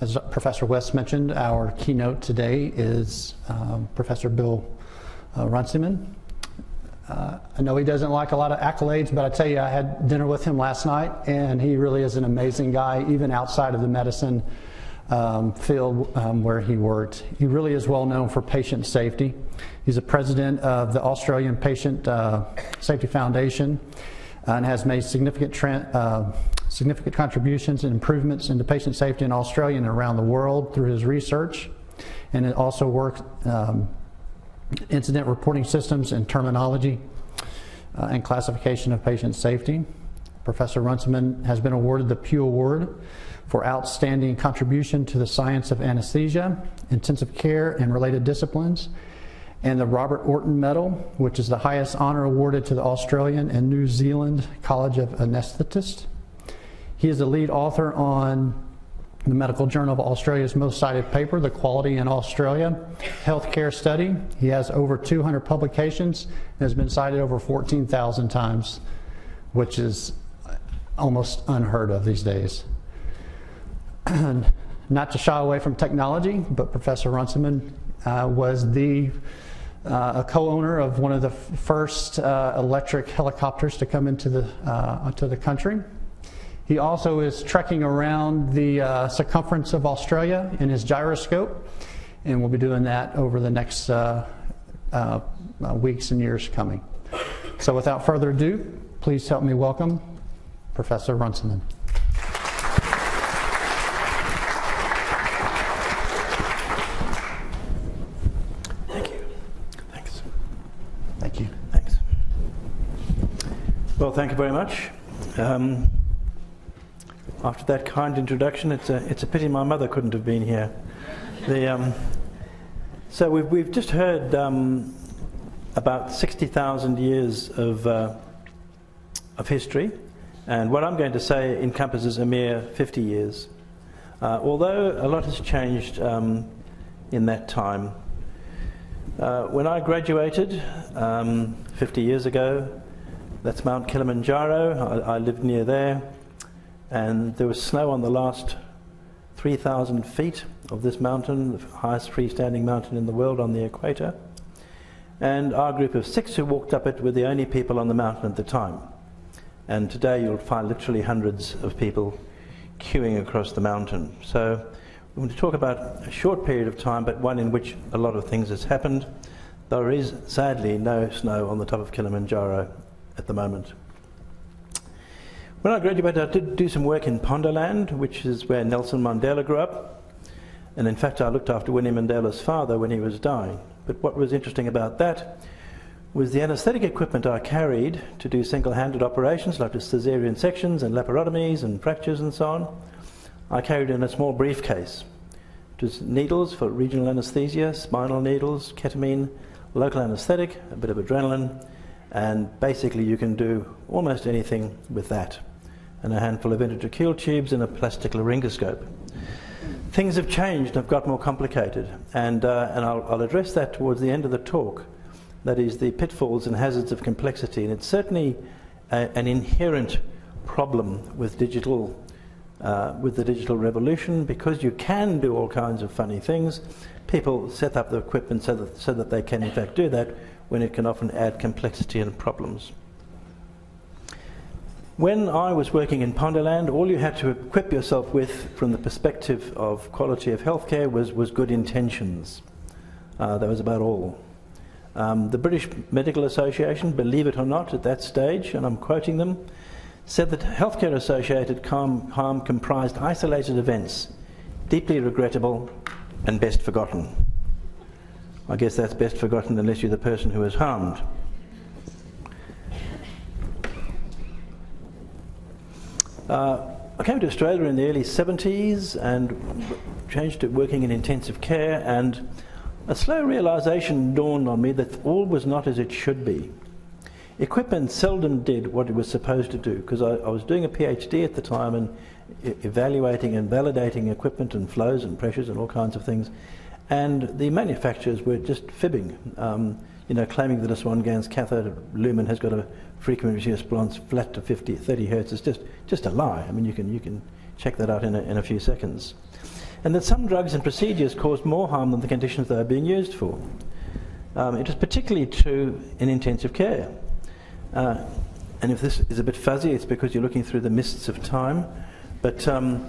As Professor West mentioned, our keynote today is Professor Bill Runciman. I know he doesn't like a lot of accolades, but I tell you, I had dinner with him last night, and he really is an amazing guy, even outside of the medicine field where he worked. He really is well known for patient safety. He's a president of the Australian Patient Safety Foundation and has made significant contributions and improvements into patient safety in Australia and around the world through his research. And it also works incident reporting systems and terminology and classification of patient safety. Professor Runciman has been awarded the Pew Award for outstanding contribution to the science of anesthesia, intensive care, and related disciplines, and the Robert Orton Medal, which is the highest honor awarded to the Australian and New Zealand College of Anaesthetists. He is the lead author on the Medical Journal of Australia's most cited paper, The Quality in Australia Healthcare Study. He has over 200 publications and has been cited over 14,000 times, which is almost unheard of these days. Not to shy away from technology, but Professor Runciman was the co-owner of one of the first electric helicopters to come into the country. He also is trekking around the circumference of Australia in his gyroscope, and we'll be doing that over the next weeks and years coming. So without further ado, please help me welcome Professor Runciman. Thank you. Thanks. Thank you. Thanks. Well, thank you very much. After that kind introduction, it's a pity my mother couldn't have been here. So we've just heard about 60,000 years of history, and what I'm going to say encompasses a mere 50 years. Although a lot has changed in that time. When I graduated 50 years ago, that's Mount Kilimanjaro. I lived near there. And there was snow on the last 3,000 feet of this mountain, the highest freestanding mountain in the world on the equator. And our group of 6 who walked up it were the only people on the mountain at the time. And today you'll find literally hundreds of people queuing across the mountain. So we're going to talk about a short period of time, but one in which a lot of things has happened. There is sadly no snow on the top of Kilimanjaro at the moment. When I graduated, I did do some work in Pondoland, which is where Nelson Mandela grew up. And in fact, I looked after Winnie Mandela's father when he was dying. But what was interesting about that was the anaesthetic equipment I carried to do single-handed operations, like cesarean sections and laparotomies and fractures and so on. I carried in a small briefcase. It was needles for regional anaesthesia, spinal needles, ketamine, local anaesthetic, a bit of adrenaline, and basically you can do almost anything with that. And a handful of intratracheal tubes and a plastic laryngoscope. Things have changed and have got more complicated, and I'll address that towards the end of the talk. That is the pitfalls and hazards of complexity, and it's certainly an inherent problem with the digital revolution, because you can do all kinds of funny things. People set up the equipment so that they can in fact do that, when it can often add complexity and problems. When I was working in Pondoland, all you had to equip yourself with from the perspective of quality of healthcare was good intentions. That was about all. The British Medical Association, believe it or not, at that stage, and I'm quoting them, said that healthcare-associated harm comprised isolated events, deeply regrettable and best forgotten. I guess that's best forgotten unless you're the person who is harmed. I came to Australia in the early 70s and changed to working in intensive care, and a slow realization dawned on me that all was not as it should be. Equipment seldom did what it was supposed to do, because I was doing a PhD at the time and evaluating and validating equipment and flows and pressures and all kinds of things. And the manufacturers were just fibbing, claiming that a Swan-Ganz catheter lumen has got a frequency response flat to 30 hertz. It's just a lie. I mean, you can check that out in a few seconds. and that some drugs and procedures caused more harm than the conditions they were being used for. It was particularly true in intensive care. And if this is a bit fuzzy, it's because you're looking through the mists of time. But about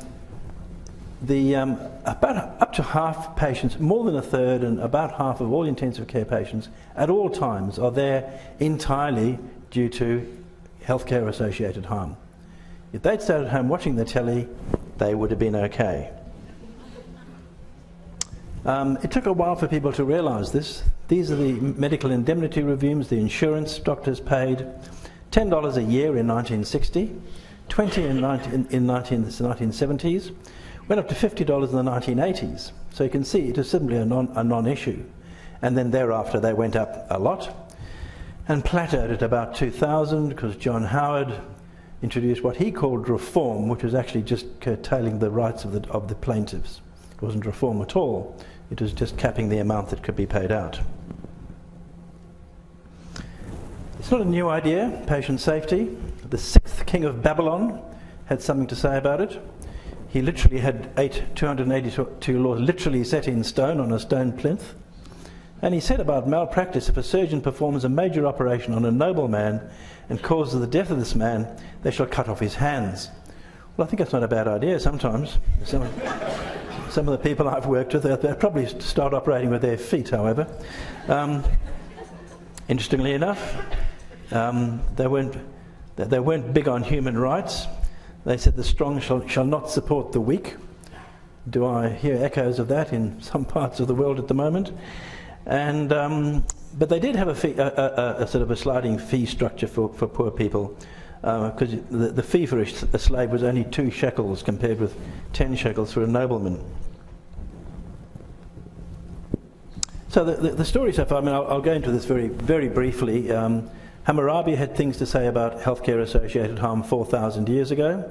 up to half patients, more than a third, and about half of all intensive care patients at all times are there entirely due to healthcare associated harm. If they'd stayed at home watching the telly, they would have been okay. It took a while for people to realise this. These are the medical indemnity reviews, the insurance doctors paid. $10 a year in 1960, $20 in the 1970s, went up to $50 in the 1980s. So you can see it is simply a non-issue. And then thereafter they went up a lot and plateaued at about 2000 because John Howard introduced what he called reform, which was actually just curtailing the rights of the plaintiffs. It wasn't reform at all. It was just capping the amount that could be paid out. It's not a new idea, patient safety. The sixth king of Babylon had something to say about it. He literally had 282 laws literally set in stone on a stone plinth. And he said about malpractice, if a surgeon performs a major operation on a noble man and causes the death of this man, they shall cut off his hands. Well, I think that's not a bad idea sometimes. Some of the people I've worked with, they'll probably start operating with their feet, however. Interestingly enough, they weren't big on human rights. They said the strong shall not support the weak. Do I hear echoes of that in some parts of the world at the moment? And but they did have a sort of a sliding fee structure for poor people, because the fee for a slave was only 2 shekels compared with 10 shekels for a nobleman. So the story so far, I mean, I'll go into this very, very briefly. Hammurabi had things to say about healthcare-associated harm 4,000 years ago.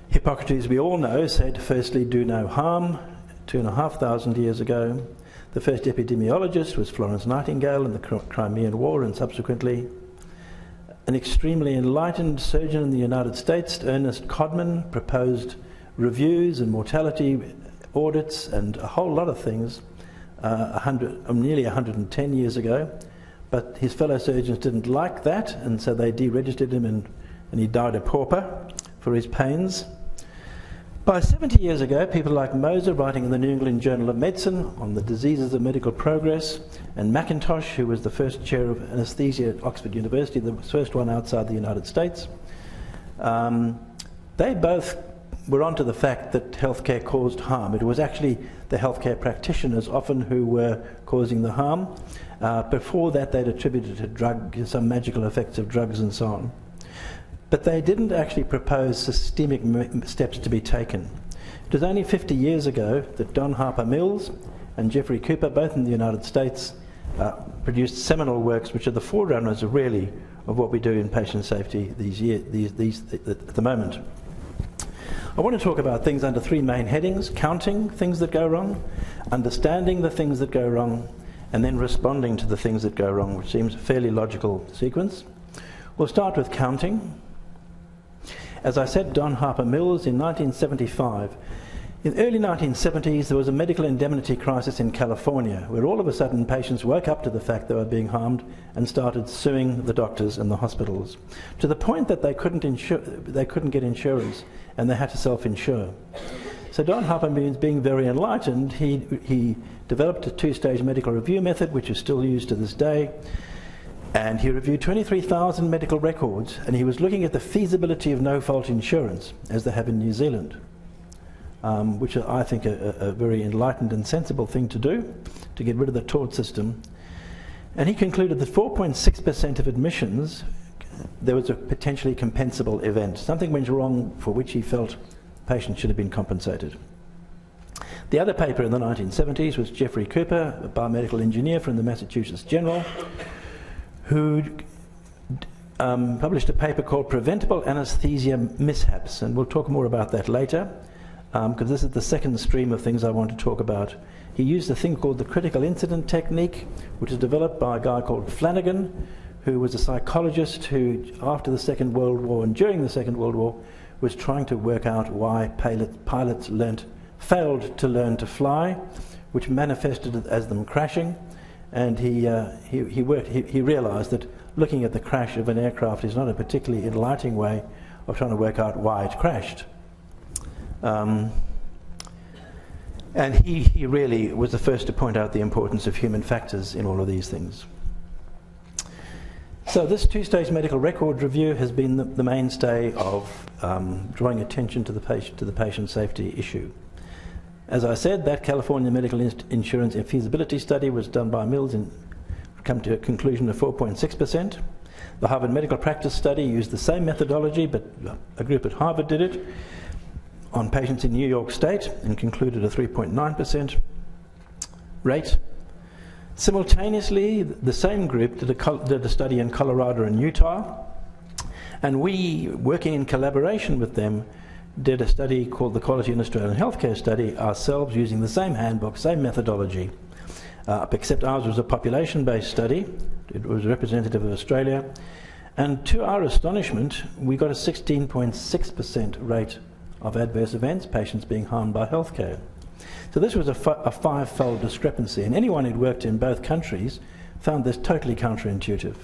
Hippocrates, we all know, said, firstly, do no harm, 2,500 years ago. The first epidemiologist was Florence Nightingale in the Crimean War, and subsequently an extremely enlightened surgeon in the United States, Ernest Codman, proposed reviews and mortality audits and a whole lot of things nearly 110 years ago. But his fellow surgeons didn't like that, and so they deregistered him, and he died a pauper for his pains. By 70 years ago, people like Moser, writing in the New England Journal of Medicine on the diseases of medical progress, and Mackintosh, who was the first chair of anaesthesia at Oxford University, the first one outside the United States, they both were onto the fact that healthcare caused harm. It was actually the healthcare practitioners often who were causing the harm. Before that, they'd attributed to some magical effects of drugs and so on. But they didn't actually propose systemic steps to be taken. It was only 50 years ago that Don Harper Mills and Jeffrey Cooper, both in the United States, produced seminal works which are the forerunners really of what we do in patient safety at the moment. I want to talk about things under 3 main headings: counting things that go wrong, understanding the things that go wrong, and then responding to the things that go wrong, which seems a fairly logical sequence. We'll start with counting. As I said, Don Harper Mills in 1975. In the early 1970s, there was a medical indemnity crisis in California, where all of a sudden patients woke up to the fact they were being harmed and started suing the doctors and the hospitals, to the point that they couldn't get insurance, and they had to self-insure. So Don Harper Mills, being very enlightened, he developed a 2-stage medical review method, which is still used to this day. And he reviewed 23,000 medical records, and he was looking at the feasibility of no-fault insurance, as they have in New Zealand, which is, I think, a very enlightened and sensible thing to do, to get rid of the tort system. And he concluded that 4.6% of admissions, there was a potentially compensable event. Something went wrong for which he felt patients should have been compensated. The other paper in the 1970s was Jeffrey Cooper, a biomedical engineer from the Massachusetts General, who published a paper called Preventable Anaesthesia Mishaps, and we'll talk more about that later, because this is the second stream of things I want to talk about. He used a thing called the critical incident technique, which was developed by a guy called Flanagan, who was a psychologist who, after the Second World War and during the Second World War, was trying to work out why pilots learnt failed to learn to fly, which manifested as them crashing, and he realised that looking at the crash of an aircraft is not a particularly enlightening way of trying to work out why it crashed. And he really was the first to point out the importance of human factors in all of these things. So this two-stage medical record review has been the mainstay of drawing attention to the patient safety issue. As I said, that California Medical Insurance Feasibility Study was done by Mills and come to a conclusion of 4.6%. The Harvard Medical Practice Study used the same methodology, but a group at Harvard did it on patients in New York State and concluded a 3.9% rate. Simultaneously, the same group did a study in Colorado and Utah, and we, working in collaboration with them, did a study called the Quality in Australian Healthcare Study ourselves, using the same handbook, same methodology, except ours was a population-based study. It was representative of Australia, and to our astonishment, we got a 16.6% rate of adverse events, patients being harmed by healthcare. So this was a five-fold discrepancy, and anyone who'd worked in both countries found this totally counterintuitive,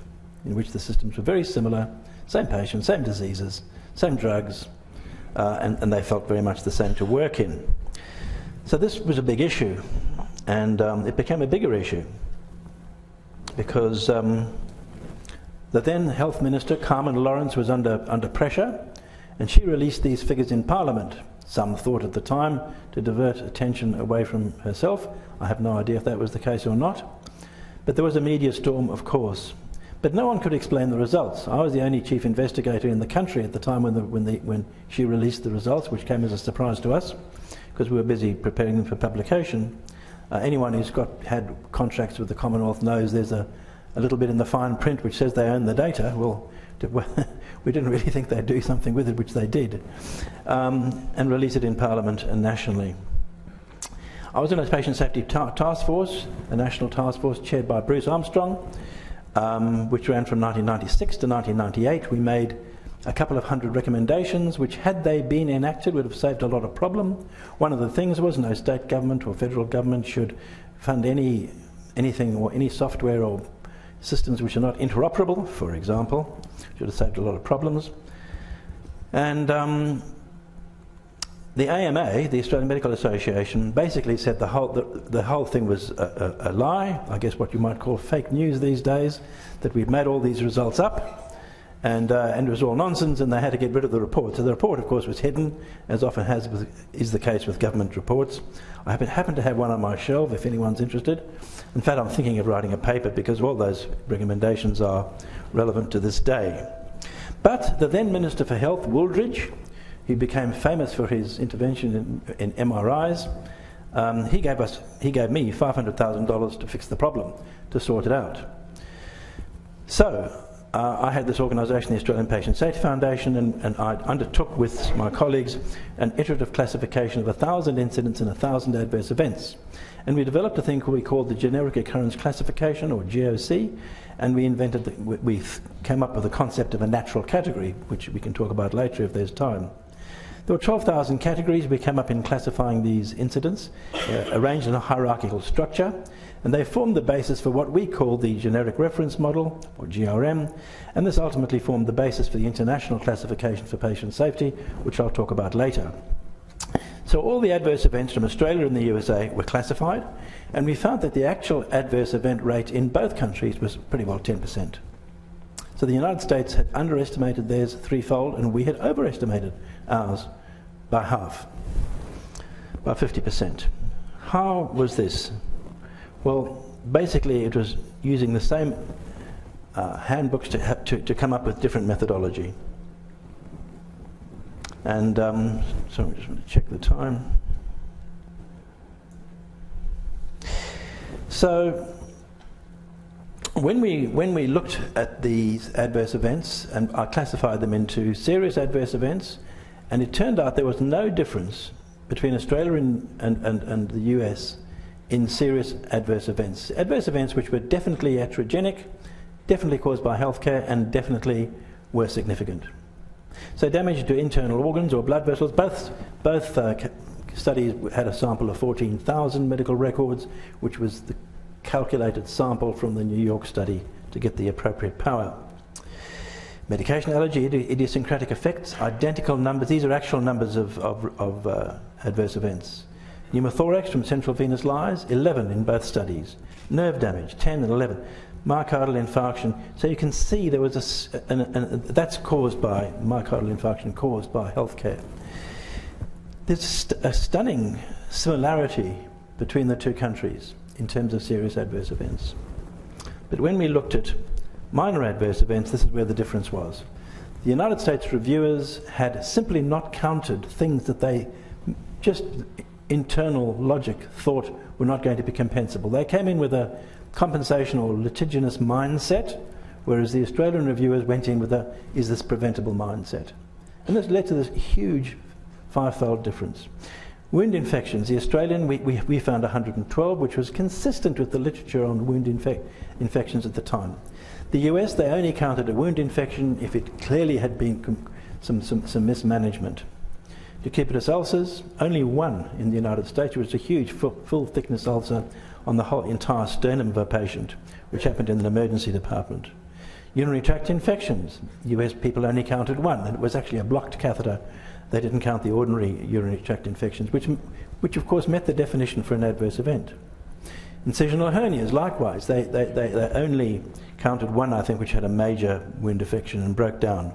in which the systems were very similar, same patients, same diseases, same drugs, and they felt very much the same to work in. So this was a big issue, and it became a bigger issue because the then Health Minister, Carmen Lawrence, was under pressure, and she released these figures in Parliament. Some thought at the time to divert attention away from herself. I have no idea if that was the case or not. But there was a media storm, of course. But no one could explain the results. I was the only chief investigator in the country at the time when she released the results, which came as a surprise to us, because we were busy preparing them for publication. Anyone who's had contracts with the Commonwealth knows there's a little bit in the fine print which says they own the data. Well, we didn't really think they'd do something with it, which they did, and release it in Parliament and nationally. I was in a patient safety task force, a national task force chaired by Bruce Armstrong, which ran from 1996 to 1998. We made a couple of hundred recommendations, which, had they been enacted, would have saved a lot of problem. One of the things was no state government or federal government should fund anything or any software or systems which are not interoperable, for example. Should have saved a lot of problems. And the AMA, the Australian Medical Association, basically said the whole thing was a lie, I guess what you might call fake news these days, that we'd made all these results up, and it was all nonsense, and they had to get rid of the report. So the report, of course, was hidden, as often is the case with government reports. I happen to have one on my shelf if anyone's interested. In fact, I'm thinking of writing a paper because all those recommendations are relevant to this day. But the then Minister for Health, Wooldridge, who became famous for his intervention in MRIs, he gave me $500,000 to fix the problem, to sort it out. So I had this organisation, the Australian Patient Safety Foundation, and I undertook with my colleagues an iterative classification of 1,000 incidents and 1,000 adverse events. And we developed a thing we called the Generic Occurrence Classification, or GOC, and we came up with the concept of a natural category, which we can talk about later if there's time. There were 12,000 categories. We came up in classifying these incidents, arranged in a hierarchical structure, and they formed the basis for what we call the Generic Reference Model, or GRM, and this ultimately formed the basis for the International Classification for Patient Safety, which I'll talk about later. So all the adverse events from Australia and the USA were classified, and we found that the actual adverse event rate in both countries was pretty well 10%. So the United States had underestimated theirs threefold, and we had overestimated ours by half, by 50%. How was this? Well, basically it was using the same handbooks to come up with different methodology. And so I just want to check the time. So when we looked at these adverse events, and I classified them into serious adverse events, and it turned out there was no difference between Australia and the US in serious adverse events. Adverse events which were definitely iatrogenic, definitely caused by healthcare, and definitely were significant. So damage to internal organs or blood vessels, both study had a sample of 14,000 medical records, which was the calculated sample from the New York study to get the appropriate power. Medication allergy, idiosyncratic effects, identical numbers. These are actual numbers of adverse events. Pneumothorax from central venous lyes, 11 in both studies. Nerve damage, 10 and 11. Myocardial infarction. So you can see there was that's caused by myocardial infarction caused by healthcare. There's a stunning similarity between the two countries in terms of serious adverse events. But when we looked at minor adverse events, this is where the difference was. The United States reviewers had simply not counted things that they just internal logic thought were not going to be compensable. They came in with a compensation or litigious mindset, whereas the Australian reviewers went in with a is this preventable mindset. And this led to this huge five-fold difference. Wound infections, the Australian, we found 112, which was consistent with the literature on wound infections at the time. The US, they only counted a wound infection if it clearly had been some mismanagement. Decipitous ulcers, only one in the United States, which was a huge full thickness ulcer on the whole entire sternum of a patient, which happened in an emergency department. Urinary tract infections, US people only counted one, and it was actually a blocked catheter. They didn't count the ordinary urinary tract infections, which of course met the definition for an adverse event. Incisional hernias, likewise, they only counted one, I think, which had a major wound infection and broke down.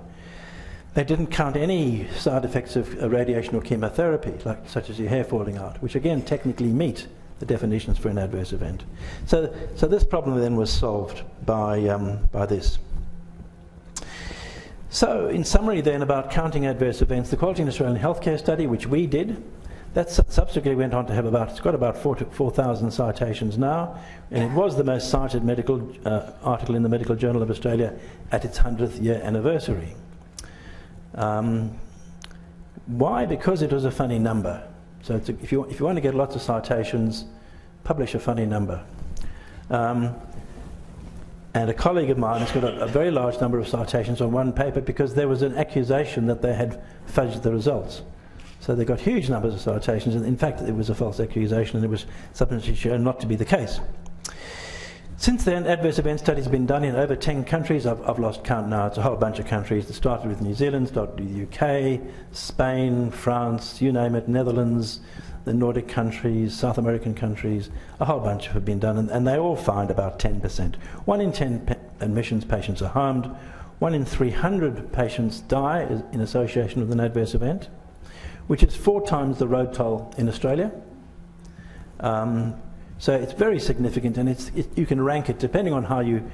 They didn't count any side effects of radiation or chemotherapy, such as your hair falling out, which again technically meet the definitions for an adverse event. So this problem then was solved by this. So in summary then about counting adverse events, the Quality in Australian Healthcare study, which we did, that subsequently went on to have it's got about 4,000 citations now, and it was the most cited medical article in the Medical Journal of Australia at its 100th year anniversary. Why? Because it was a funny number. So if you want to get lots of citations, publish a funny number. And a colleague of mine has got a very large number of citations on one paper because there was an accusation that they had fudged the results. So they got huge numbers of citations, and in fact it was a false accusation, and it was subsequently shown not to be the case. Since then, adverse event studies have been done in over 10 countries. I've lost count now. It's a whole bunch of countries. It started with New Zealand, started with the UK, Spain, France, you name it, Netherlands, the Nordic countries, South American countries. A whole bunch have been done, and they all find about 10%. 1 in 10 admissions patients are harmed. 1 in 300 patients die in association with an adverse event, which is 4 times the road toll in Australia. So it's very significant, and you can rank it, depending on how you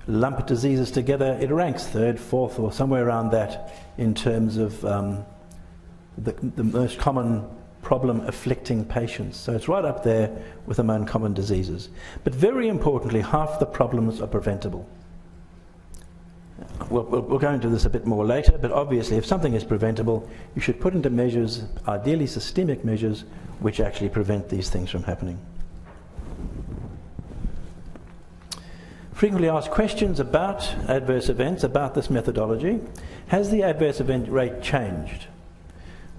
lump diseases together, it ranks 3rd, 4th, or somewhere around that in terms of the most common problem afflicting patients. So it's right up there with the most common diseases. But very importantly, half the problems are preventable. We'll go into this a bit more later, but obviously if something is preventable, you should put into measures, ideally systemic measures, which actually prevent these things from happening. Frequently asked questions about adverse events, about this methodology. Has the adverse event rate changed?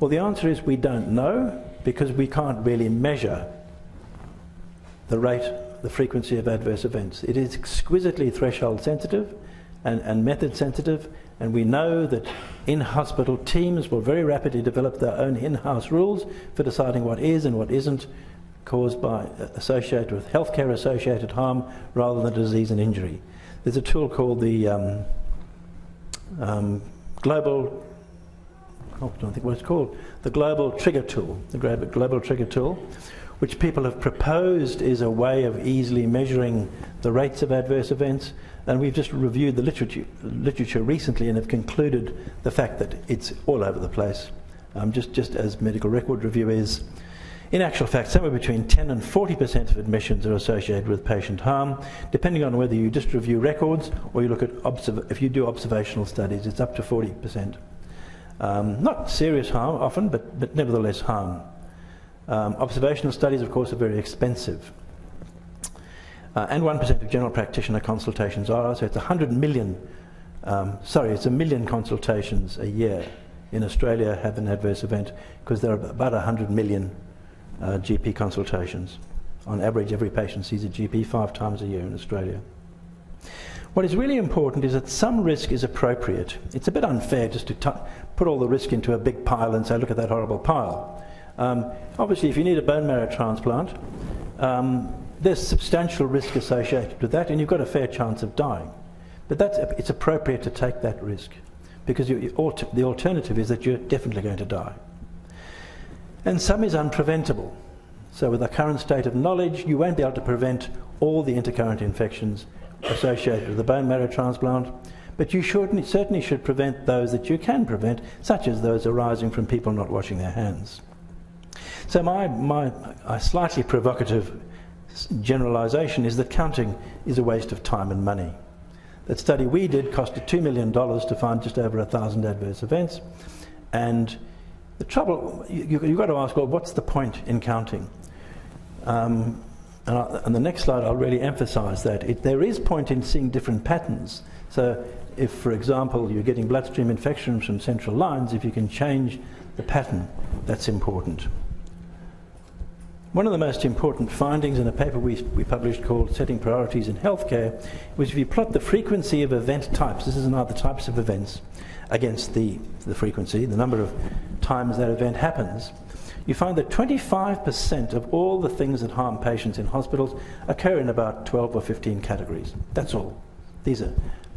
Well, the answer is we don't know, because we can't really measure the rate, the frequency of adverse events. It is exquisitely threshold sensitive and method sensitive, and we know that in-hospital teams will very rapidly develop their own in-house rules for deciding what is and what isn't caused by, associated with healthcare associated harm rather than disease and injury. There's a tool called the global, I don't think what it's called, the global trigger tool, which people have proposed is a way of easily measuring the rates of adverse events, and we've just reviewed the literature recently and have concluded the fact that it's all over the place, just as medical record review is. In actual fact, somewhere between 10 and 40% of admissions are associated with patient harm, depending on whether you just review records or you look at if you do observational studies, it's up to 40%. Not serious harm often, but nevertheless harm. Observational studies, of course, are very expensive. And 1% of general practitioner consultations are, so it's 1 million consultations a year in Australia have an adverse event, because there are about 100 million GP consultations. On average, every patient sees a GP 5 times a year in Australia. What is really important is that some risk is appropriate. It's a bit unfair just to put all the risk into a big pile and say, look at that horrible pile. Obviously, if you need a bone marrow transplant, there's substantial risk associated with that, and you've got a fair chance of dying. But it's appropriate to take that risk, because the alternative is that you're definitely going to die. And some is unpreventable. So with the current state of knowledge, you won't be able to prevent all the intercurrent infections associated with the bone marrow transplant, but you certainly should prevent those that you can prevent, such as those arising from people not washing their hands. So my slightly provocative generalisation is that counting is a waste of time and money. That study we did costed $2 million to find just over 1,000 adverse events, and the trouble, you've got to ask, well, what's the point in counting? And the next slide I'll really emphasise that. There is point in seeing different patterns. So if, for example, you're getting bloodstream infections from central lines, if you can change the pattern, that's important. One of the most important findings in a paper we published called Setting Priorities in Healthcare was if you plot the frequency of event types, this is the types of events, against the frequency, the number of times that event happens, you find that 25% of all the things that harm patients in hospitals occur in about 12 or 15 categories. That's all. These are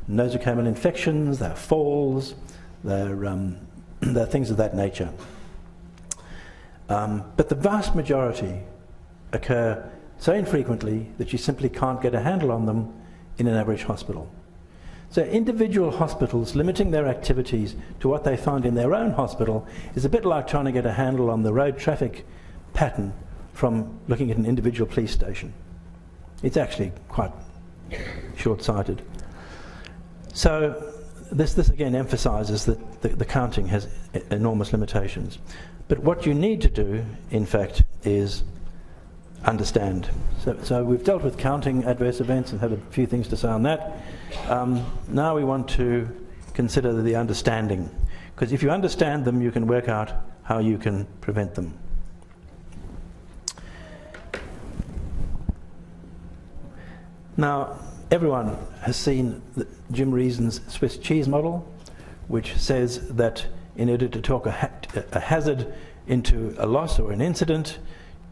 nosocomial infections, they're falls, they're things of that nature. But the vast majority occur so infrequently that you simply can't get a handle on them in an average hospital. So individual hospitals limiting their activities to what they find in their own hospital is a bit like trying to get a handle on the road traffic pattern from looking at an individual police station. It's actually quite short-sighted. So this again emphasises that the counting has enormous limitations. But what you need to do, in fact, is understand. So we've dealt with counting adverse events and had a few things to say on that. Now we want to consider the understanding, because if you understand them, you can work out how you can prevent them. Now, everyone has seen Jim Reason's Swiss cheese model, which says that in order to talk a hazard into a loss or an incident,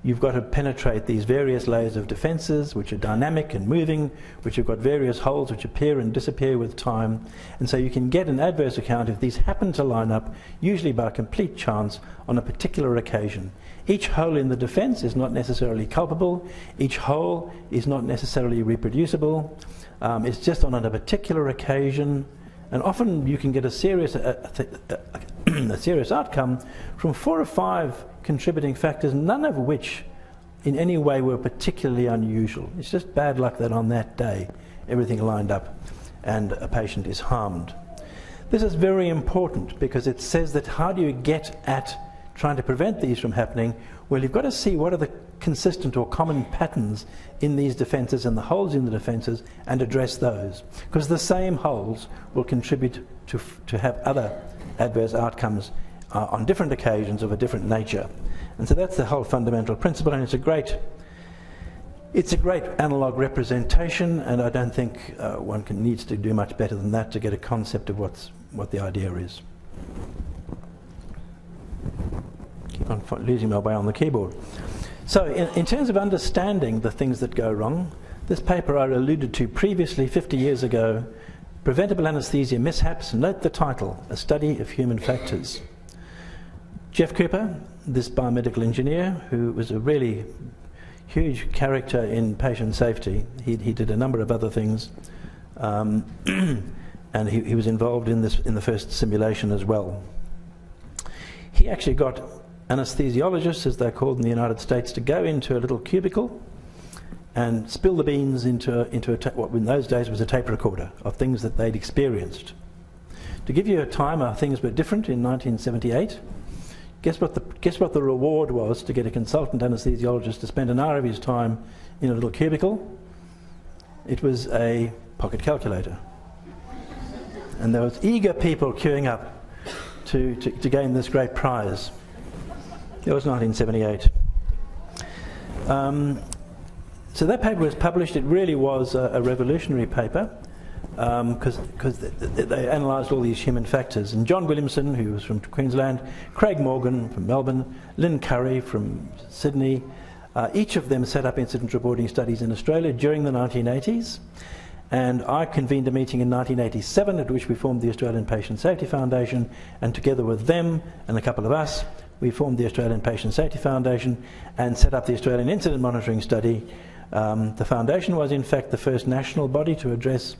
you've got to penetrate these various layers of defences, which are dynamic and moving, which have got various holes which appear and disappear with time. And so you can get an adverse account if these happen to line up, usually by complete chance, on a particular occasion. Each hole in the defence is not necessarily culpable. Each hole is not necessarily reproducible. It's just on a particular occasion. And often you can get a serious outcome from 4 or 5 contributing factors, none of which in any way were particularly unusual. It's just bad luck that on that day everything lined up and a patient is harmed. This is very important because it says that how do you get at trying to prevent these from happening? Well, you've got to see what are the consistent or common patterns in these defences and the holes in the defences and address those, because the same holes will contribute to have other adverse outcomes on different occasions of a different nature. And so that's the whole fundamental principle, and it's a great analogue representation, and I don't think one needs to do much better than that to get a concept of what the idea is. Keep on losing my way on the keyboard. So in terms of understanding the things that go wrong, this paper I alluded to previously 50 years ago, Preventable Anaesthesia Mishaps, note the title, A Study of Human Factors. Jeff Cooper, this biomedical engineer, who was a really huge character in patient safety, he did a number of other things, and he was involved in the first simulation as well. He actually got anesthesiologists, as they're called in the United States, to go into a little cubicle and spill the beans into what in those days was a tape recorder of things that they'd experienced. To give you a time, things were different in 1978. Guess what the reward was to get a consultant anesthesiologist to spend an hour of his time in a little cubicle? It was a pocket calculator. And there was eager people queuing up to gain this great prize. It was 1978. So that paper was published. It really was a revolutionary paper because they analysed all these human factors. And John Williamson, who was from Queensland, Craig Morgan from Melbourne, Lynn Curry from Sydney, each of them set up incident reporting studies in Australia during the 1980s. And I convened a meeting in 1987 at which we formed the Australian Patient Safety Foundation, and together with them and a couple of us, we formed the Australian Patient Safety Foundation and set up the Australian Incident Monitoring Study. The foundation was in fact the first national body to address,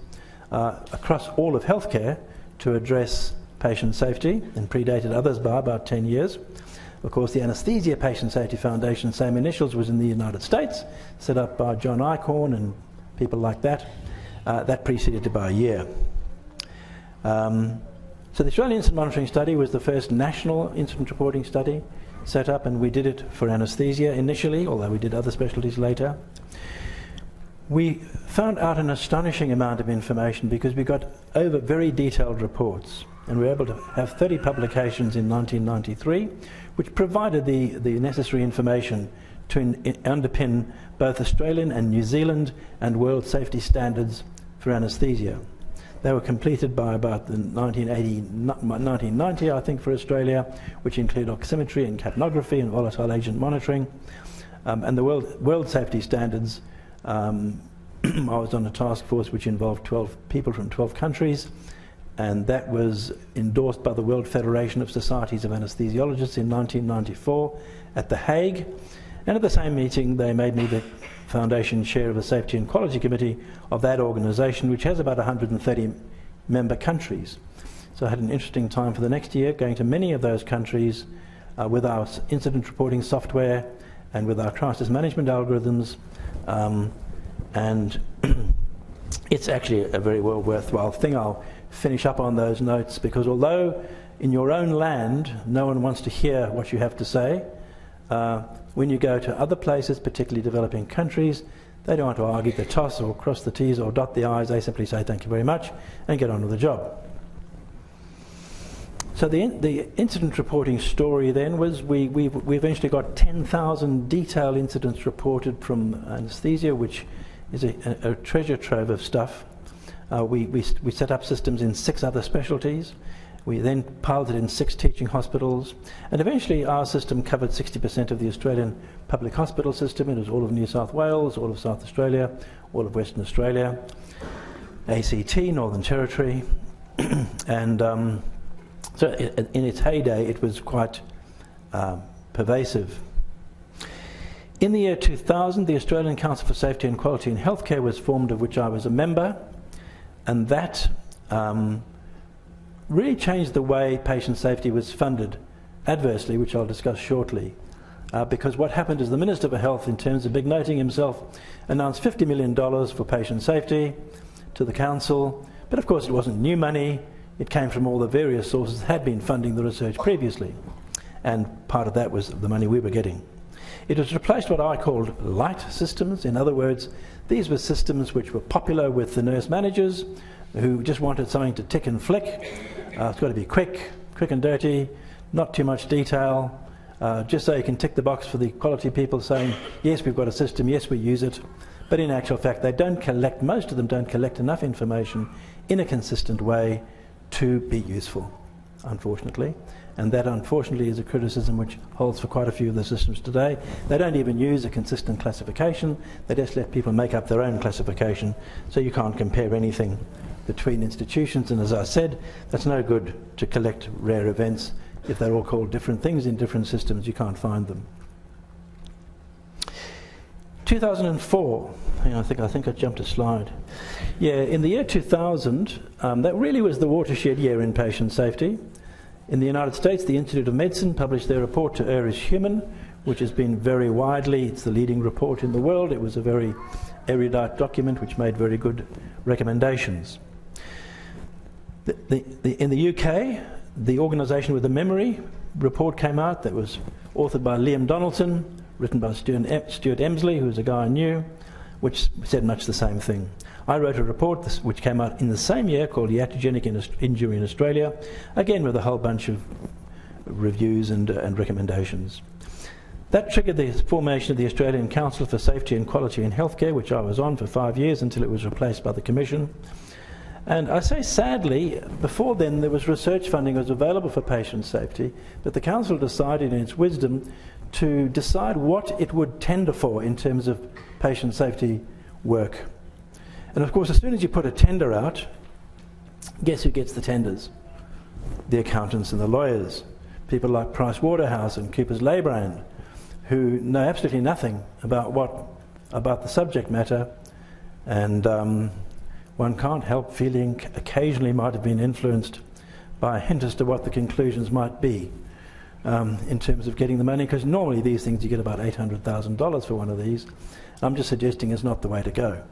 across all of healthcare, to address patient safety, and predated others by about 10 years. Of course, the Anaesthesia Patient Safety Foundation, same initials, was in the United States, set up by John Eichhorn and people like that. That preceded it by a year. So the Australian Incident Monitoring Study was the first national incident reporting study set up, and we did it for anaesthesia initially, although we did other specialties later. We found out an astonishing amount of information because we got over very detailed reports, and we were able to have 30 publications in 1993, which provided the necessary information to underpin both Australian and New Zealand and world safety standards for anaesthesia. They were completed by about the 1990, I think, for Australia, which include oximetry and capnography and volatile agent monitoring. And the world safety standards, I was on a task force which involved 12 people from 12 countries, and that was endorsed by the World Federation of Societies of Anaesthesiologists in 1994 at The Hague. And at the same meeting, they made me the Foundation Chair of the Safety and Quality Committee of that organisation, which has about 130 member countries. So I had an interesting time for the next year, going to many of those countries with our incident reporting software and with our crisis management algorithms. And it's actually a very well worthwhile thing. I'll finish up on those notes, because although in your own land no one wants to hear what you have to say, when you go to other places, particularly developing countries, they don't want to argue the toss or cross the T's or dot the I's. They simply say thank you very much and get on with the job. So the incident reporting story then was we eventually got 10,000 detailed incidents reported from anaesthesia, which is a treasure trove of stuff. We set up systems in 6 other specialties. We then piloted in 6 teaching hospitals, and eventually our system covered 60% of the Australian public hospital system. It was all of New South Wales, all of South Australia, all of Western Australia, ACT, Northern Territory, and so in its heyday it was quite pervasive. In the year 2000, the Australian Council for Safety and Quality in Healthcare was formed, of which I was a member, and that really changed the way patient safety was funded adversely, which I'll discuss shortly. Because what happened is the Minister for Health, in terms of big noting himself, announced $50 million for patient safety to the Council, but of course it wasn't new money. It came from all the various sources that had been funding the research previously, and part of that was the money we were getting. It was replaced what I called light systems. In other words, these were systems which were popular with the nurse managers who just wanted something to tick and flick. It's got to be quick and dirty, not too much detail, just so you can tick the box for the quality people saying, yes, we've got a system, yes, we use it. But in actual fact, they don't collect, most of them don't collect enough information in a consistent way to be useful, unfortunately. And that, unfortunately, is a criticism which holds for quite a few of the systems today. They don't even use a consistent classification. They just let people make up their own classification, so you can't compare anything between institutions. And as I said, that's no good to collect rare events. If they're all called different things in different systems, you can't find them. 2004, I think I jumped a slide. Yeah, in the year 2000, that really was the watershed year in patient safety. In the United States, the Institute of Medicine published their report To Err is Human, which has been very widely, it's the leading report in the world. It was a very erudite document which made very good recommendations. In the UK, the Organisation with a Memory report came out that was authored by Liam Donaldson, written by Stuart Emsley, who was a guy I knew, which said much the same thing. I wrote a report which came out in the same year called Iatrogenic Injury in Australia, again with a whole bunch of reviews and recommendations. That triggered the formation of the Australian Council for Safety and Quality in Healthcare, which I was on for 5 years until it was replaced by the Commission. And I say sadly, before then there was research funding that was available for patient safety, but the Council decided in its wisdom to decide what it would tender for in terms of patient safety work. And of course, as soon as you put a tender out, guess who gets the tenders? The accountants and the lawyers. People like Price Waterhouse and Coopers Lybrand, who know absolutely nothing about the subject matter, and one can't help feeling occasionally might have been influenced by a hint as to what the conclusions might be in terms of getting the money, because normally these things you get about $800,000 for one of these. I'm just suggesting it's not the way to go.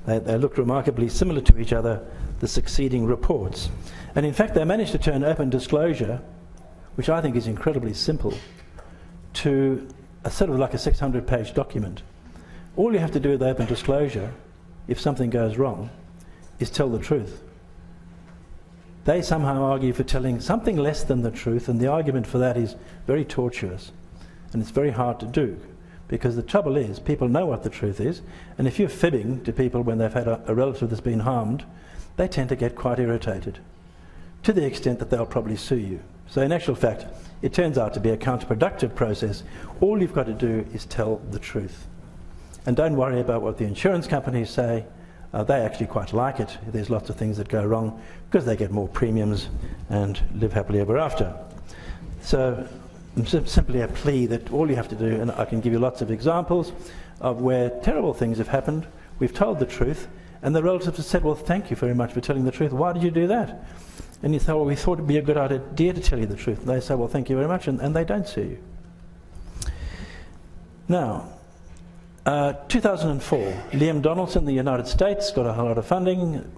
They look remarkably similar to each other, the succeeding reports. And in fact, they managed to turn open disclosure, which I think is incredibly simple, to a sort of like a 600-page document. All you have to do with open disclosure, if something goes wrong, is tell the truth. They somehow argue for telling something less than the truth, and the argument for that is very tortuous, and it's very hard to do. Because the trouble is, people know what the truth is, and if you're fibbing to people when they've had a relative that's been harmed, they tend to get quite irritated, to the extent that they'll probably sue you. So in actual fact, it turns out to be a counterproductive process. All you've got to do is tell the truth. And don't worry about what the insurance companies say. They actually quite like it. There's lots of things that go wrong because they get more premiums and live happily ever after. So simply a plea that all you have to do, and I can give you lots of examples of where terrible things have happened, we've told the truth, and the relatives have said, well, thank you very much for telling the truth. Why did you do that? And you say, well, we thought it'd be a good idea to tell you the truth. And they say, well, thank you very much, and they don't sue you. Now, 2004, Liam Donaldson, the United States, got a whole lot of funding.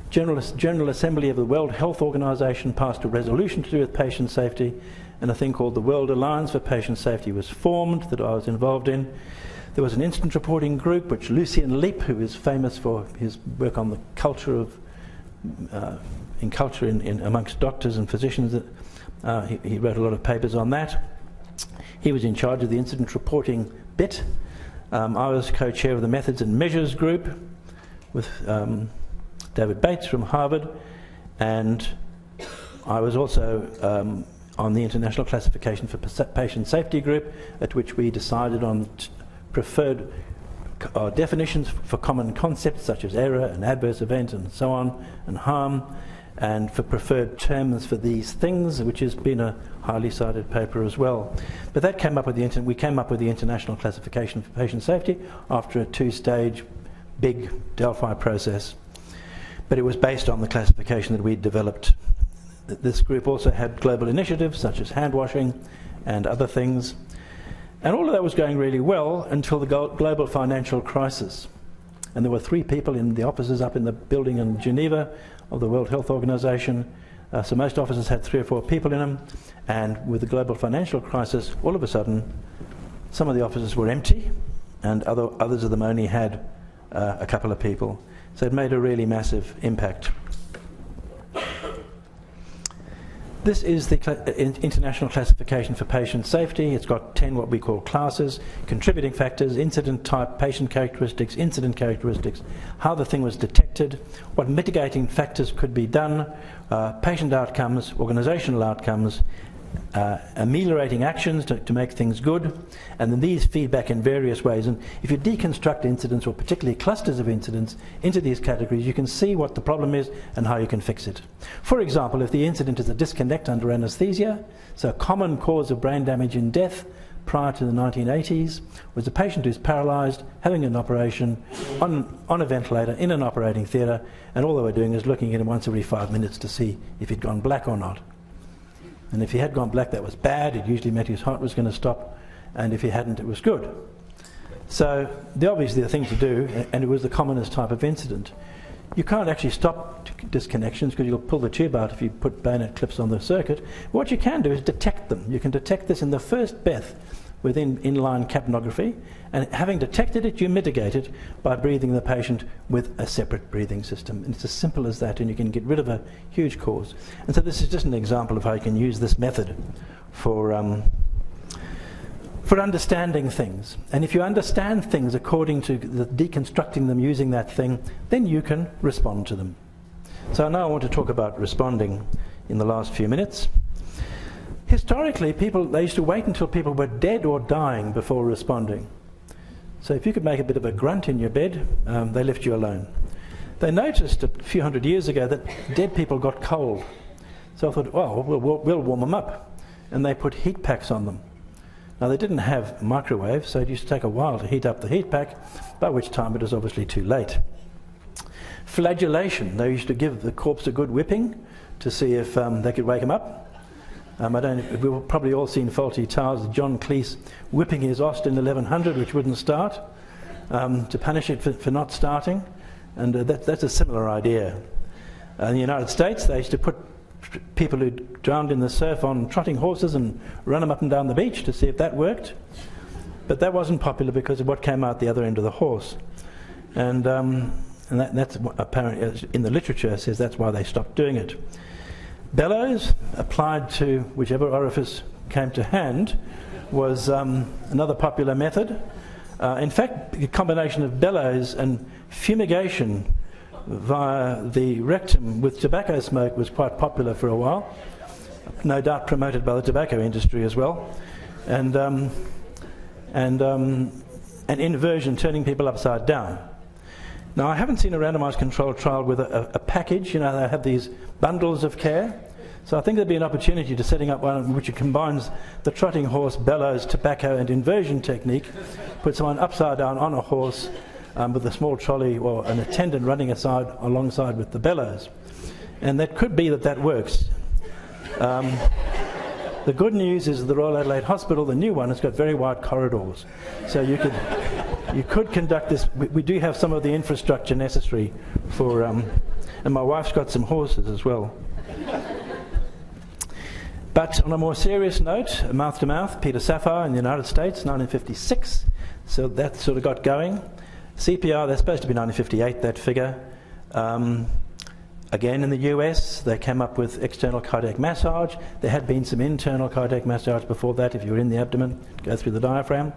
General Assembly of the World Health Organization passed a resolution to do with patient safety, and a thing called the World Alliance for Patient Safety was formed that I was involved in. There was an incident reporting group which Lucien Leap, who is famous for his work on the culture of culture amongst doctors and physicians, he wrote a lot of papers on that. He was in charge of the incident reporting bit. I was co-chair of the Methods and Measures group with David Bates from Harvard, and I was also on the International Classification for Patient Safety group, at which we decided on preferred definitions for common concepts such as error and adverse event and so on, and harm, and for preferred terms for these things, which has been a highly cited paper as well. But that came up with we came up with the International Classification for Patient Safety after a two-stage big Delphi process. But it was based on the classification that we'd developed. This group also had global initiatives such as hand washing and other things. And all of that was going really well until the global financial crisis. And there were 3 people in the offices up in the building in Geneva of the World Health Organization. So most offices had 3 or 4 people in them. And with the global financial crisis, all of a sudden, some of the offices were empty, and others of them only had a couple of people. So it made a really massive impact. This is the International Classification for Patient Safety. It's got 10 what we call classes: contributing factors, incident type, patient characteristics, incident characteristics, how the thing was detected, what mitigating factors could be done, patient outcomes, organizational outcomes, ameliorating actions to make things good, and then these feedback in various ways. And if you deconstruct incidents, or particularly clusters of incidents, into these categories, you can see what the problem is and how you can fix it. For example, if the incident is a disconnect under anaesthesia, so a common cause of brain damage and death prior to the 1980s was a patient who's paralysed, having an operation on a ventilator in an operating theatre, and all they were doing is looking at him once every 5 minutes to see if he'd gone black or not. And if he had gone black, that was bad. It usually meant his heart was going to stop. And if he hadn't, it was good. So obviously the thing to do, and it was the commonest type of incident, you can't actually stop disconnections because you'll pull the tube out if you put bayonet clips on the circuit. What you can do is detect them. You can detect this in the first with inline capnography, and having detected it, you mitigate it by breathing the patient with a separate breathing system. And it's as simple as that, and you can get rid of a huge cause. And so this is just an example of how you can use this method for understanding things. And if you understand things according to deconstructing them using that thing, then you can respond to them. So now I want to talk about responding in the last few minutes. Historically, they used to wait until people were dead or dying before responding. So if you could make a bit of a grunt in your bed, they left you alone. They noticed a few hundred years ago that dead people got cold. So I thought, well, we'll warm them up. And they put heat packs on them. Now, they didn't have microwaves, so it used to take a while to heat up the heat pack, by which time it was obviously too late. Flagellation. They used to give the corpse a good whipping to see if they could wake him up. We've probably all seen Fawlty Towers, John Cleese whipping his Austin 1100, which wouldn't start, to punish it for not starting. And that's a similar idea. In the United States, they used to put people who drowned in the surf on trotting horses and run them up and down the beach to see if that worked. But that wasn't popular because of what came out the other end of the horse. And that's apparently, in the literature, says that's why they stopped doing it. Bellows, applied to whichever orifice came to hand, was another popular method. In fact, the combination of bellows and fumigation via the rectum with tobacco smoke was quite popular for a while, no doubt promoted by the tobacco industry as well, and inversion, turning people upside down. Now, I haven't seen a randomized controlled trial with a package. You know, they have these bundles of care. So I think there'd be an opportunity to setting up one which combines the trotting horse, bellows, tobacco and inversion technique, put someone upside down on a horse with a small trolley or an attendant running alongside with the bellows. And that could be that works. The good news is the Royal Adelaide Hospital, the new one, has got very wide corridors. So you could conduct this. We do have some of the infrastructure necessary for, and my wife's got some horses as well. But on a more serious note, mouth to mouth, Peter Safar in the United States, 1956. So that sort of got going. CPR, they're supposed to be 1958, that figure. Again, in the US, they came up with external cardiac massage. There had been some internal cardiac massage before that. If you were in the abdomen, go through the diaphragm.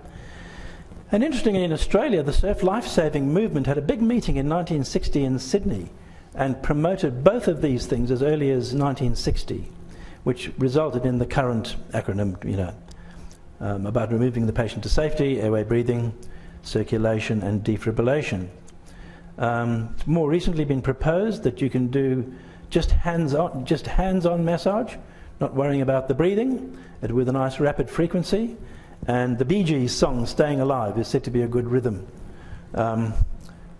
And interestingly, in Australia, the surf life-saving movement had a big meeting in 1960 in Sydney and promoted both of these things as early as 1960, which resulted in the current acronym, about removing the patient to safety, airway breathing, circulation and defibrillation. It's more recently been proposed that you can do just hands-on massage, not worrying about the breathing, with a nice rapid frequency. And the Bee Gees song "Staying Alive" is said to be a good rhythm.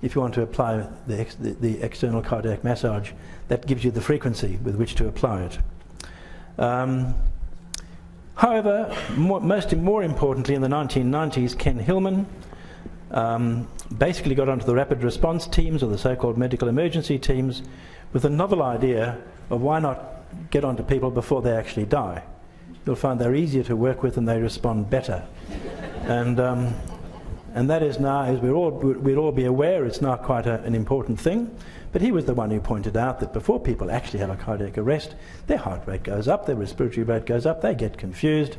If you want to apply the external cardiac massage, that gives you the frequency with which to apply it. However, more importantly, in the 1990s, Ken Hillman basically got onto the rapid response teams, or the so-called medical emergency teams, with a novel idea of why not get onto people before they actually die. You'll find they're easier to work with and they respond better. And that is now, as we'd all be aware, it's now quite an important thing. But he was the one who pointed out that before people actually have a cardiac arrest, their heart rate goes up, their respiratory rate goes up, they get confused,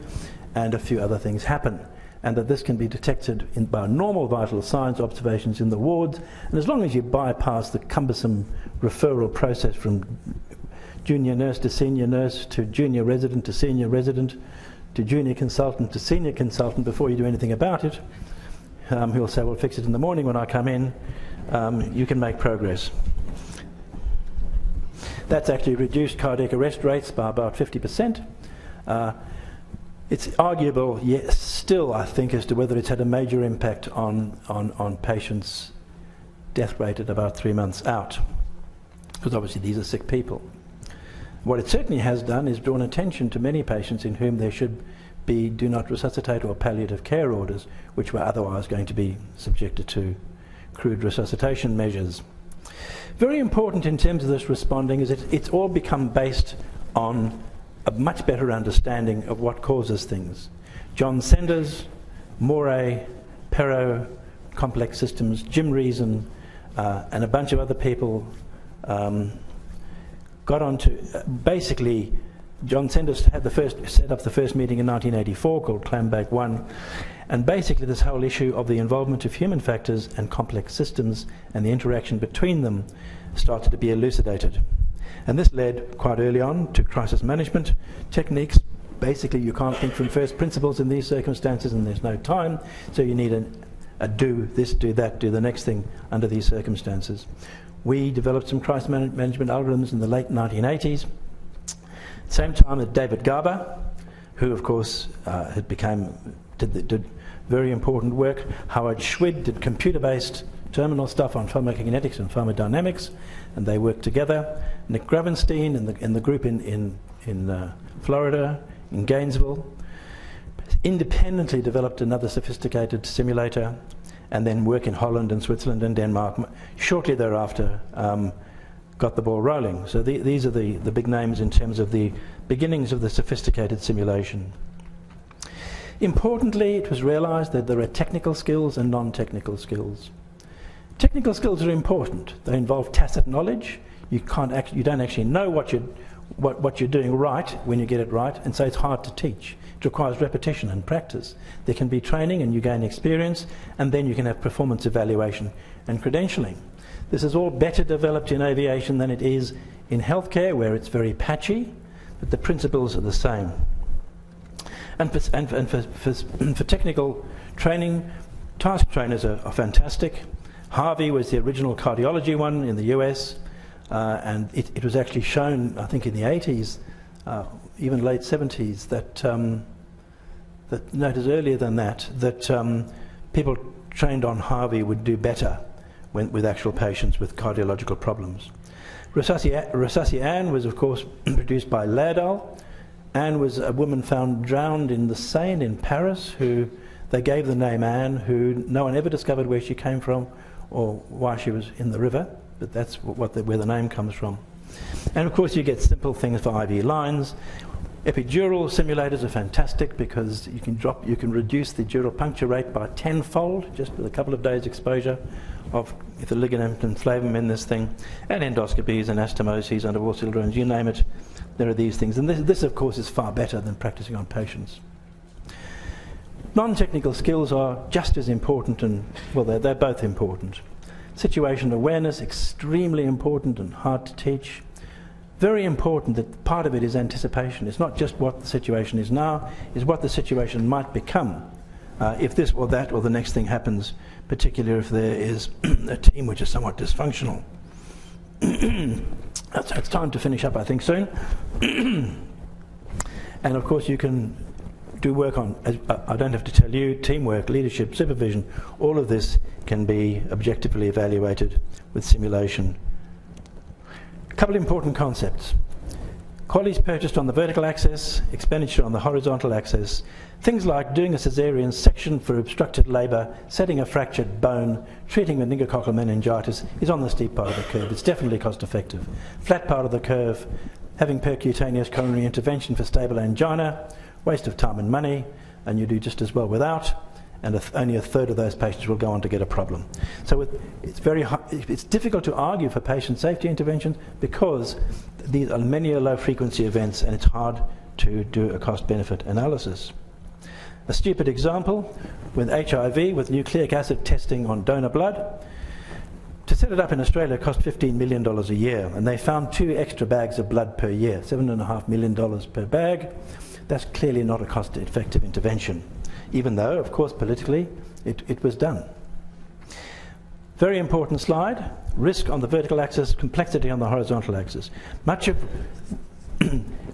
and a few other things happen. And that this can be detected by normal vital signs observations in the wards. And as long as you bypass the cumbersome referral process from junior nurse to senior nurse to junior resident to senior resident to junior consultant to senior consultant before you do anything about it, who'll say, "We'll fix it in the morning when I come in," you can make progress. That's actually reduced cardiac arrest rates by about 50%. It's arguable, yes, still, I think, as to whether it's had a major impact on patients' death rate at about 3 months out, because obviously these are sick people. What it certainly has done is drawn attention to many patients in whom there should be do not resuscitate or palliative care orders, which were otherwise going to be subjected to crude resuscitation measures. Very important in terms of this responding is it's all become based on a much better understanding of what causes things. John Senders, Moray, Perrow, Complex Systems, Jim Reason, and a bunch of other people got onto, basically, John Senders had set up the first meeting in 1984 called Clambake 1, and basically this whole issue of the involvement of human factors and complex systems and the interaction between them started to be elucidated. And this led quite early on to crisis management techniques. Basically, you can't think from first principles in these circumstances, and there's no time, so you need a do this, do that, do the next thing under these circumstances. We developed some crisis management algorithms in the late 1980s. Same time that David Garber, who of course did very important work. Howard Schwid did computer-based terminal stuff on pharmacokinetics and pharmacodynamics, and they worked together. Nick Gravenstein in the group in Florida, in Gainesville, independently developed another sophisticated simulator, and then work in Holland and Switzerland and Denmark. Shortly thereafter, got the ball rolling. So these are the big names in terms of the beginnings of the sophisticated simulation. Importantly, it was realized that there are technical skills and non-technical skills. Technical skills are important. They involve tacit knowledge. You don't actually know what you're doing right when you get it right, and so it's hard to teach. It requires repetition and practice. There can be training and you gain experience, and then you can have performance evaluation and credentialing. This is all better developed in aviation than it is in healthcare, where it's very patchy, but the principles are the same. And for technical training, task trainers are fantastic. Harvey was the original cardiology one in the US, and it was actually shown, I think in the 80s, even late 70s, that no, it was earlier than that, people trained on Harvey would do better with actual patients with cardiological problems. Rosassi Anne was, of course, produced by Laerdal. Anne was a woman found drowned in the Seine in Paris, who they gave the name Anne, who no one ever discovered where she came from or why she was in the river, but that's where the name comes from. And of course you get simple things for IV lines. Epidural simulators are fantastic because you can reduce the dural puncture rate by 10-fold just with a couple of days exposure of the ligament and flavum in this thing. And endoscopies and anastomoses under wall drones, you name it, there are these things. And this of course is far better than practicing on patients. Non-technical skills are just as important, and well, they're both important. Situational awareness, extremely important and hard to teach. Very important that part of it is anticipation. It's not just what the situation is now, it's what the situation might become if this or that or the next thing happens, particularly if there is a team which is somewhat dysfunctional. It's time to finish up, I think, soon. And of course you can do work on, I don't have to tell you, teamwork, leadership, supervision, all of this can be objectively evaluated with simulation. A couple of important concepts. Qualities purchased on the vertical axis, expenditure on the horizontal axis. Things like doing a caesarean section for obstructed labour, setting a fractured bone, treating meningococcal meningitis is on the steep part of the curve. It's definitely cost effective. Flat part of the curve, having percutaneous coronary intervention for stable angina, waste of time and money, and you do just as well without, and only a third of those patients will go on to get a problem. So it's difficult to argue for patient safety interventions because these are many low frequency events and it's hard to do a cost-benefit analysis. A stupid example, with HIV, with nucleic acid testing on donor blood, to set it up in Australia cost $15 million a year, and they found 2 extra bags of blood per year, $7.5 million per bag. That's clearly not a cost-effective intervention, even though, of course, politically, it was done. Very important slide, risk on the vertical axis, complexity on the horizontal axis. Much of,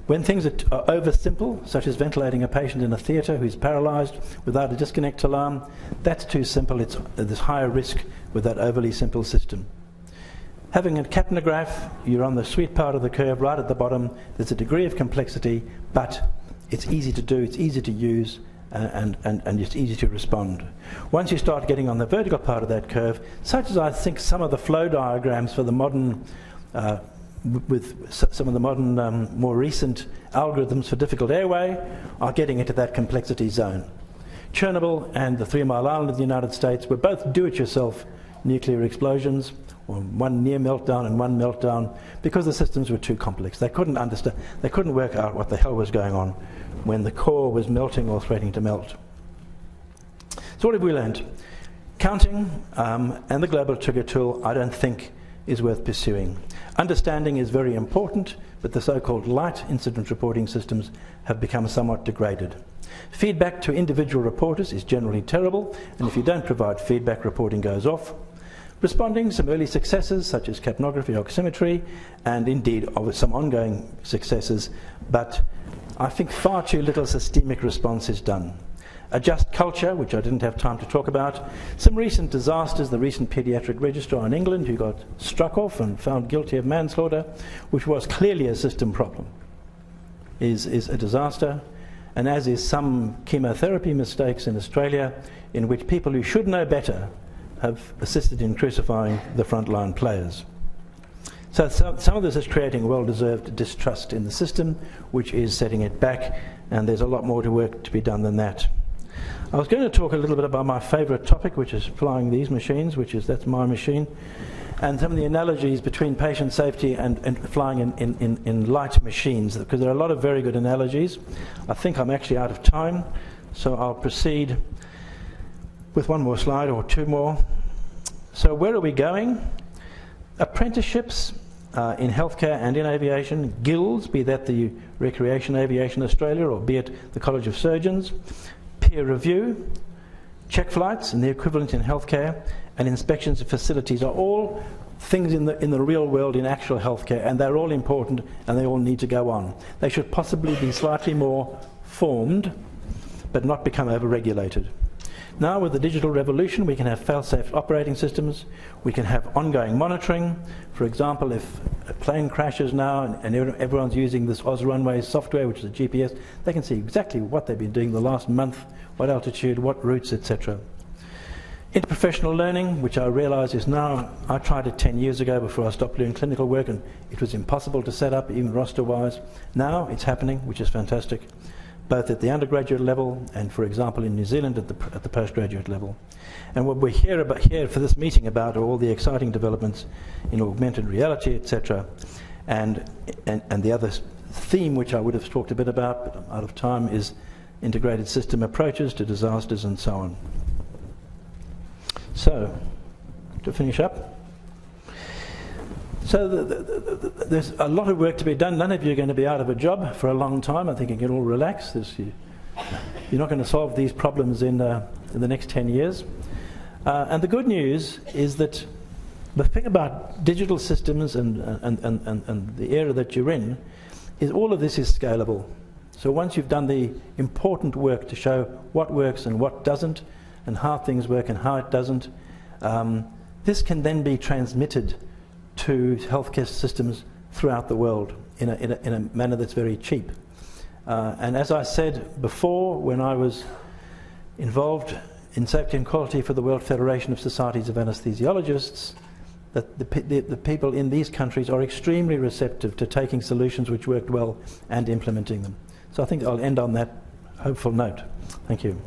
when things are over simple, such as ventilating a patient in a theatre who's paralysed without a disconnect alarm, that's too simple, there's higher risk with that overly simple system. Having a capnograph, you're on the sweet part of the curve, right at the bottom, there's a degree of complexity, but it's easy to do, it's easy to use, and it's easy to respond. Once you start getting on the vertical part of that curve, such as I think some of the flow diagrams for the modern, more recent algorithms for difficult airway are getting into that complexity zone. Chernobyl and the 3 Mile Island of the United States were both do-it-yourself nuclear explosions, or one near meltdown and one meltdown, because the systems were too complex. They couldn't understand, they couldn't work out what the hell was going on when the core was melting or threatening to melt. So what have we learned? Counting and the global trigger tool, I don't think, is worth pursuing. Understanding is very important, but the so-called light incident reporting systems have become somewhat degraded. Feedback to individual reporters is generally terrible, and if you don't provide feedback, reporting goes off. Responding, some early successes such as capnography, oximetry, and indeed some ongoing successes, but I think far too little systemic response is done. Adjust culture, which I didn't have time to talk about. Some recent disasters, the recent paediatric registrar in England who got struck off and found guilty of manslaughter, which was clearly a system problem, is a disaster. And as is some chemotherapy mistakes in Australia, in which people who should know better have assisted in crucifying the frontline players. So some of this is creating well-deserved distrust in the system, which is setting it back, and there's a lot more to work to be done than that. I was going to talk a little bit about my favourite topic, which is flying these machines, that's my machine, and some of the analogies between patient safety and flying in light machines, because there are a lot of very good analogies. I think I'm actually out of time, so I'll proceed with one more slide or two more. So where are we going? Apprenticeships in healthcare and in aviation, guilds, be that the Recreation Aviation Australia or be it the College of Surgeons, peer review, check flights and the equivalent in healthcare, and inspections of facilities are all things in the real world in actual healthcare, and they're all important and they all need to go on. They should possibly be slightly more formed but not become over-regulated. Now with the digital revolution we can have fail-safe operating systems, we can have ongoing monitoring. For example, if a plane crashes now and everyone's using this OzRunways software, which is a GPS, they can see exactly what they've been doing the last month, what altitude, what routes, etc. Interprofessional learning, which I realise is now, I tried it 10 years ago before I stopped doing clinical work, and it was impossible to set up, even roster-wise. Now it's happening, which is fantastic, both at the undergraduate level and, for example, in New Zealand at the postgraduate level. And what we're here for this meeting about are all the exciting developments in augmented reality, etc. And the other theme, which I would have talked a bit about, but I'm out of time, is integrated system approaches to disasters and so on. So, to finish up, so there's a lot of work to be done. None of you are going to be out of a job for a long time. I think you can all relax. You're not going to solve these problems in the next 10 years. And the good news is that the thing about digital systems and the era that you're in is all of this is scalable. So once you've done the important work to show what works and what doesn't, and how things work and how it doesn't, this can then be transmitted to healthcare systems throughout the world in a manner that's very cheap. And as I said before, when I was involved in safety and quality for the World Federation of Societies of Anaesthesiologists, that the people in these countries are extremely receptive to taking solutions which worked well and implementing them. So I think I'll end on that hopeful note. Thank you.